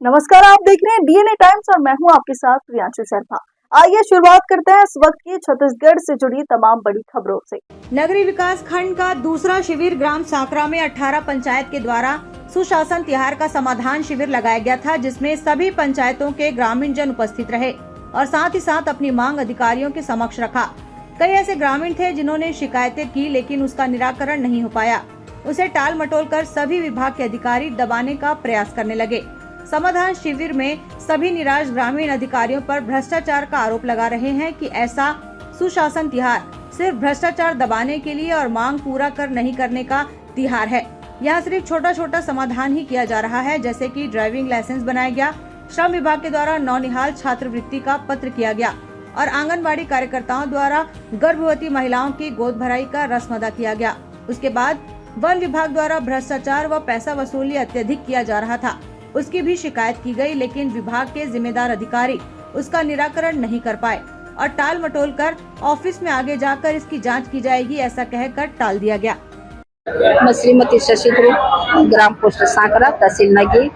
नमस्कार, आप देख रहे हैं डीएनए टाइम्स और मैं हूं आपके साथ प्रियांशु शर्मा। आइए शुरुआत करते हैं इस वक्त की छत्तीसगढ़ से जुड़ी तमाम बड़ी खबरों से। नगरीय विकास खंड का दूसरा शिविर ग्राम सांकरा में 18 पंचायत के द्वारा सुशासन तिहार का समाधान शिविर लगाया गया था, जिसमें सभी पंचायतों के ग्रामीण जन उपस्थित रहे और साथ ही साथ अपनी मांग अधिकारियों के समक्ष रखा। कई ऐसे ग्रामीण थे जिन्होंने शिकायतें की, लेकिन उसका निराकरण नहीं हो पाया। उसे टाल मटोल कर सभी विभाग के अधिकारी दबाने का प्रयास करने लगे। समाधान शिविर में सभी निराश ग्रामीण अधिकारियों पर भ्रष्टाचार का आरोप लगा रहे हैं कि ऐसा सुशासन तिहार सिर्फ भ्रष्टाचार दबाने के लिए और मांग पूरा कर नहीं करने का तिहार है। यहाँ सिर्फ छोटा छोटा समाधान ही किया जा रहा है, जैसे कि ड्राइविंग लाइसेंस बनाया गया, श्रम विभाग के द्वारा नौनिहाल छात्रवृत्ति का पत्र किया गया और आंगनबाड़ी कार्यकर्ताओं द्वारा गर्भवती महिलाओं की गोद भराई का रस्म अदा किया गया। उसके बाद वन विभाग द्वारा भ्रष्टाचार व पैसा वसूली अत्यधिक किया जा रहा था, उसकी भी शिकायत की गई, लेकिन विभाग के जिम्मेदार अधिकारी उसका निराकरण नहीं कर पाए और टाल मटोल कर ऑफिस में आगे जाकर इसकी जांच की जाएगी ऐसा कहकर टाल दिया गया। मैं श्रीमती शशि ध्रुव, ग्राम पोस्ट सांकरा, तहसील नगी,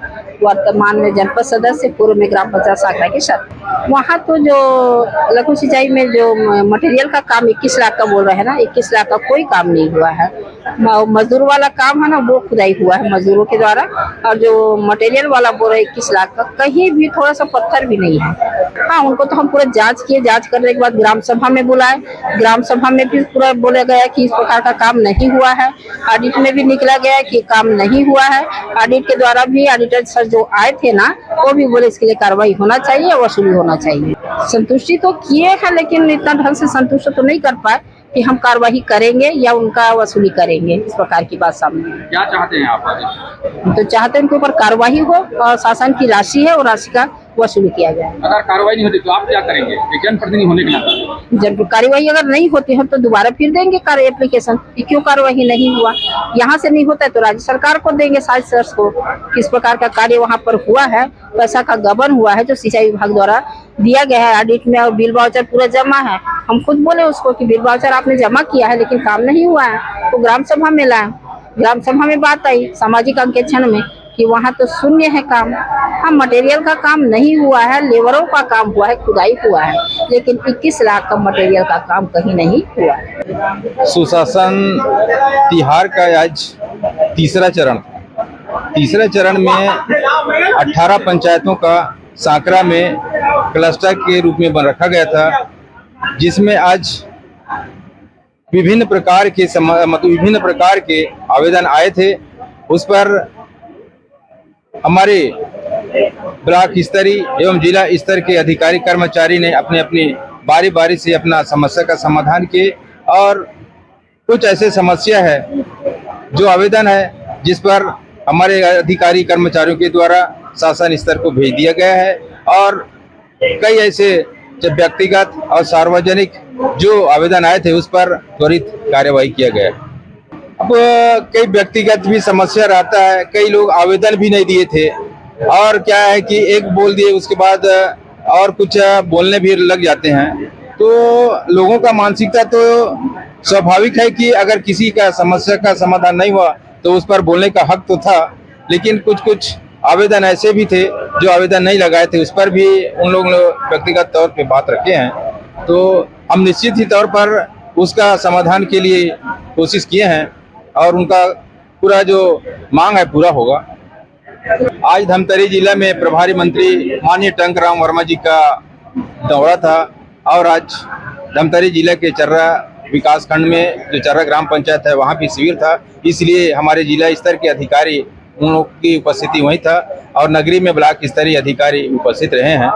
वर्तमान में जनपद सदस्य, पूर्व में ग्राम पंचायत सांकरा के साथ। वहाँ तो जो लघु सिंचाई में जो मटेरियल का काम 21 लाख का बोल रहे हैं ना, 21 लाख का कोई काम नहीं हुआ है। मजदूर वाला काम है ना, वो खुदाई हुआ है मजदूरों के द्वारा, और जो मटेरियल वाला बोल रहे 21 लाख का, कहीं भी थोड़ा सा पत्थर भी नहीं है। हाँ, उनको तो हम पूरा जांच किए, जांच करने के बाद ग्राम सभा में बुलाए, ग्राम सभा में भी पूरा बोला गया कि इस प्रकार का काम नहीं हुआ है। ऑडिट में भी निकला गया कि काम नहीं हुआ है। ऑडिट के द्वारा भी ऑडिटर सर जो आए थे ना, वो भी बोले इसके लिए कार्रवाई होना चाहिए, वसूली होना चाहिए। संतुष्टि तो किए हैं, लेकिन इतना ढंग से संतुष्ट तो नहीं कर पाए कि हम कार्रवाई करेंगे या उनका वसूली करेंगे। इस प्रकार की बात सामने है। क्या चाहते हैं आप? तो चाहते हैं उनके ऊपर कार्रवाई हो और शासन की राशि है और राशि का वसूली किया जाए। अगर कार्रवाई नहीं होती तो आप क्या करेंगे? जनप्रतिनिधि होने के नाते जब कार्रवाई अगर नहीं होती है तो दोबारा फिर देंगे कार्य एप्लीकेशन कि क्यों कार्रवाई नहीं हुआ। यहाँ से नहीं होता है तो राज्य सरकार को देंगे, साइज सर्च को, किस प्रकार का कार्य वहाँ पर हुआ है, पैसा का गबन हुआ है जो सिंचाई विभाग द्वारा दिया गया है ऑडिट में, और बिल वाउचर पूरा जमा है। हम खुद बोले उसको कि बिल वाउचर आपने जमा किया है लेकिन काम नहीं हुआ है, तो ग्राम सभा में लाए। ग्राम सभा में बात आई सामाजिक अंकेक्षण में कि वहाँ तो शून्य है काम। हाँ, मटेरियल का काम नहीं हुआ है, लेबरों का काम हुआ है, खुदाई हुआ है, लेकिन 21 लाख का मटेरियल का काम कहीं नहीं हुआ है। सुशासन तिहार का आज तीसरा चरण में 18 पंचायतों का सांकरा में क्लस्टर के रूप में बन रखा गया था, जिसमें आज विभिन्न प्रकार के आवेदन आए थे। उस पर हमारे ब्लॉक स्तरीय एवं जिला स्तर के अधिकारी कर्मचारी ने अपने अपनी बारी बारी से अपना समस्या का समाधान किए, और कुछ ऐसे समस्या है जो आवेदन है जिस पर हमारे अधिकारी कर्मचारियों के द्वारा शासन स्तर को भेज दिया गया है, और कई ऐसे जब व्यक्तिगत और सार्वजनिक जो आवेदन आए थे उस पर त्वरित कार्यवाही किया गया। अब कई व्यक्तिगत भी समस्या रहता है, कई लोग आवेदन भी नहीं दिए थे, और क्या है कि एक बोल दिए उसके बाद और कुछ बोलने भी लग जाते हैं। तो लोगों का मानसिकता तो स्वाभाविक है कि अगर किसी का समस्या का समाधान नहीं हुआ तो उस पर बोलने का हक तो था, लेकिन कुछ आवेदन ऐसे भी थे जो आवेदन नहीं लगाए थे, उस पर भी उन लोगों ने व्यक्तिगत तौर पे बात रखे हैं। तो हम निश्चित ही तौर पर उसका समाधान के लिए कोशिश किए हैं और उनका पूरा जो मांग है पूरा होगा। आज धमतरी जिला में प्रभारी मंत्री माननीय टंकराम वर्मा जी का दौरा था, और आज धमतरी जिला के चर्रा विकास खंड में जो चर्रा ग्राम पंचायत है वहाँ भी शिविर था, इसलिए हमारे जिला स्तर के अधिकारी उन लोग की उपस्थिति वहीं था और नगरी में ब्लॉक स्तरीय अधिकारी उपस्थित रहे हैं।